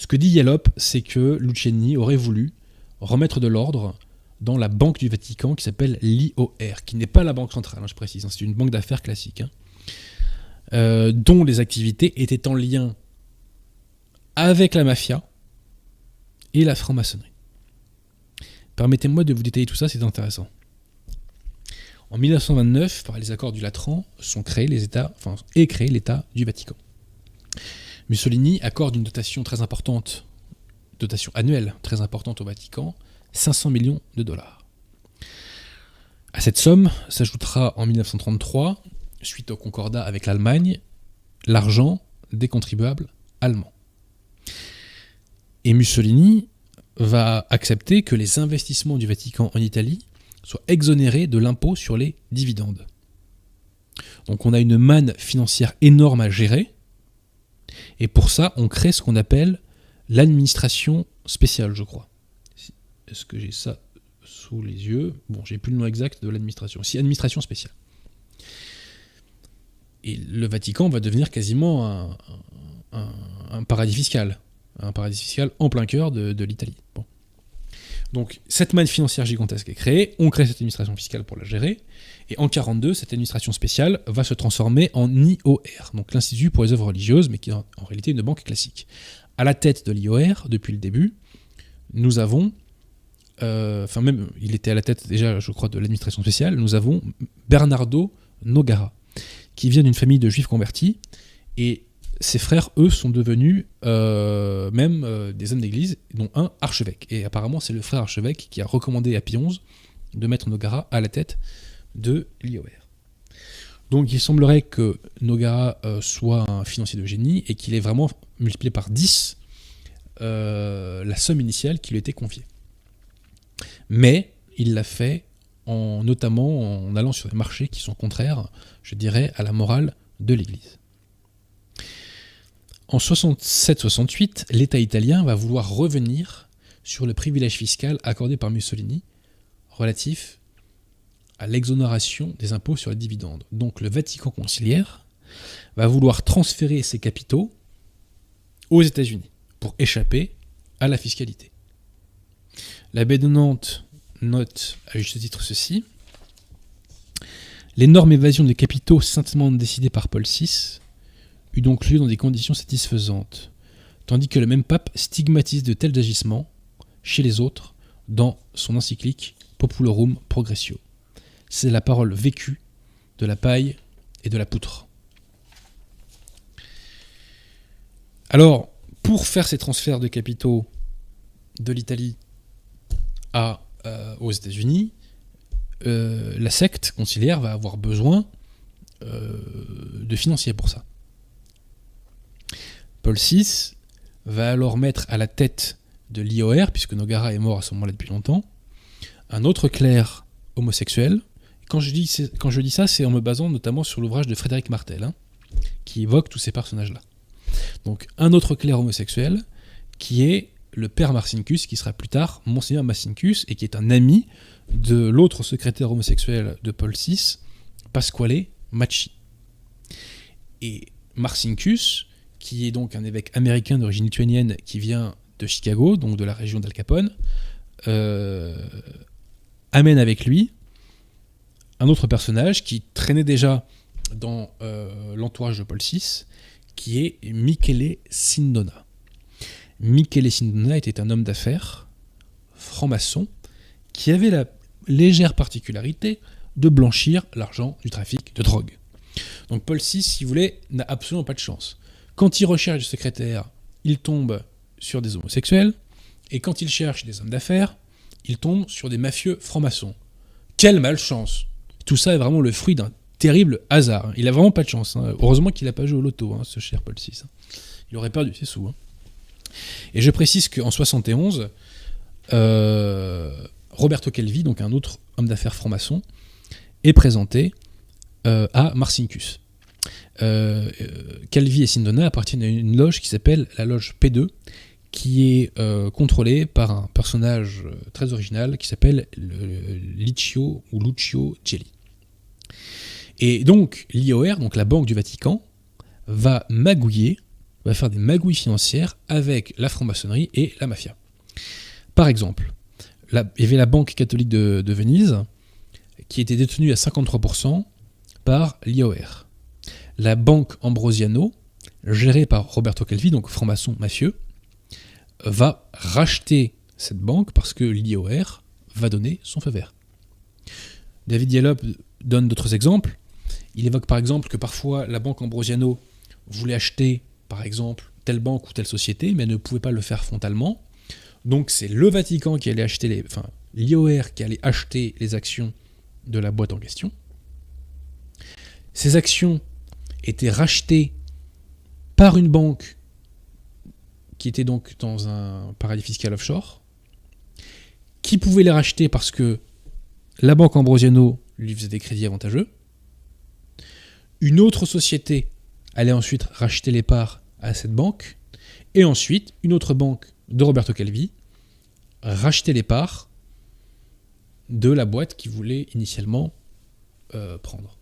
Ce que dit Yallop, c'est que Luciani aurait voulu remettre de l'ordre dans la banque du Vatican qui s'appelle l'IOR, qui n'est pas la banque centrale, je précise, c'est une banque d'affaires classique, dont les activités étaient en lien avec la mafia et la franc-maçonnerie. Permettez-moi de vous détailler tout ça, c'est intéressant. En 1929, par les accords du Latran, est créé l'État du Vatican. Mussolini accorde une dotation annuelle très importante au Vatican, 500 millions de dollars. À cette somme s'ajoutera en 1933, suite au concordat avec l'Allemagne, l'argent des contribuables allemands. Et Mussolini va accepter que les investissements du Vatican en Italie soient exonérés de l'impôt sur les dividendes. Donc on a une manne financière énorme à gérer, et pour ça on crée ce qu'on appelle l'administration spéciale, je crois. Est-ce que j'ai ça sous les yeux ? Bon, j'ai plus le nom exact de l'administration. Si, administration spéciale. Et le Vatican va devenir quasiment un paradis fiscal. Un paradis fiscal en plein cœur de l'Italie. Bon. Donc, cette manne financière gigantesque est créée, on crée cette administration fiscale pour la gérer, et en 1942, cette administration spéciale va se transformer en IOR, donc l'Institut pour les œuvres religieuses, mais qui est en réalité une banque classique. À la tête de l'IOR, depuis le début, nous avons, même il était à la tête déjà, je crois, de l'administration spéciale, nous avons Bernardo Nogara, qui vient d'une famille de juifs convertis, et ses frères, eux, sont devenus des hommes d'église, dont un archevêque. Et apparemment, c'est le frère archevêque qui a recommandé à Pie XI de mettre Nogara à la tête de l'IOR. Donc il semblerait que Nogara soit un financier de génie et qu'il ait vraiment multiplié par 10 la somme initiale qui lui était confiée. Mais il l'a fait notamment en allant sur des marchés qui sont contraires, je dirais, à la morale de l'Église. En 67-68, l'État italien va vouloir revenir sur le privilège fiscal accordé par Mussolini relatif à l'exonération des impôts sur les dividendes. Donc le Vatican conciliaire va vouloir transférer ses capitaux aux États-Unis pour échapper à la fiscalité. L'abbé de Nantes note à juste titre ceci: l'énorme évasion des capitaux saintement décidée par Paul VI eut donc lieu dans des conditions satisfaisantes, tandis que le même pape stigmatise de tels agissements chez les autres dans son encyclique Populorum Progressio. C'est la parole vécue de la paille et de la poutre. Alors, pour faire ces transferts de capitaux de l'Italie aux États-Unis, la secte conciliaire va avoir besoin de financiers pour ça. Paul VI va alors mettre à la tête de l'IOR, puisque Nogara est mort à ce moment-là depuis longtemps, un autre clerc homosexuel. Quand je dis ça, c'est en me basant notamment sur l'ouvrage de Frédéric Martel, qui évoque tous ces personnages-là. Donc un autre clerc homosexuel, qui est le père Marcinkus, qui sera plus tard Monseigneur Marcinkus, et qui est un ami de l'autre secrétaire homosexuel de Paul VI, Pasquale Macchi. Et Marcinkus, qui est donc un évêque américain d'origine lituanienne qui vient de Chicago, donc de la région d'Al Capone, amène avec lui un autre personnage qui traînait déjà dans l'entourage de Paul VI, qui est Michele Sindona. Michele Sindona était un homme d'affaires, franc-maçon, qui avait la légère particularité de blanchir l'argent du trafic de drogue. Donc Paul VI, si vous voulez, n'a absolument pas de chance. Quand il recherche des secrétaires, il tombe sur des homosexuels, et quand il cherche des hommes d'affaires, il tombe sur des mafieux francs-maçons. Quelle malchance! Tout ça est vraiment le fruit d'un terrible hasard. Il a vraiment pas de chance. Heureusement qu'il n'a pas joué au loto, ce cher Paul VI. Il aurait perdu ses sous. Et je précise qu'en 71, Roberto Calvi, donc un autre homme d'affaires franc-maçon, est présenté à Marcinkus. Calvi et Sindona appartiennent à une loge qui s'appelle la loge P2, qui est contrôlée par un personnage très original qui s'appelle Lucio Gelli. Et donc l'IOR, donc la Banque du Vatican, va magouiller va faire des magouilles financières avec la franc-maçonnerie et la mafia. Par exemple, il y avait la Banque catholique de Venise, qui était détenue à 53% par l'IOR. La Banque Ambrosiano, gérée par Roberto Calvi, donc franc-maçon mafieux, va racheter cette banque parce que l'IOR va donner son feu vert. David Diallo donne d'autres exemples. Il évoque par exemple que parfois la Banque Ambrosiano voulait acheter par exemple telle banque ou telle société, mais ne pouvait pas le faire frontalement. Donc c'est le Vatican qui allait acheter l'IOR qui allait acheter les actions de la boîte en question. Ces actions étaient rachetées par une banque qui était donc dans un paradis fiscal offshore, qui pouvait les racheter parce que la Banque Ambrosiano lui faisait des crédits avantageux. Une autre société allait ensuite racheter les parts à cette banque, et ensuite une autre banque de Roberto Calvi rachetait les parts de la boîte qu'il voulait initialement prendre.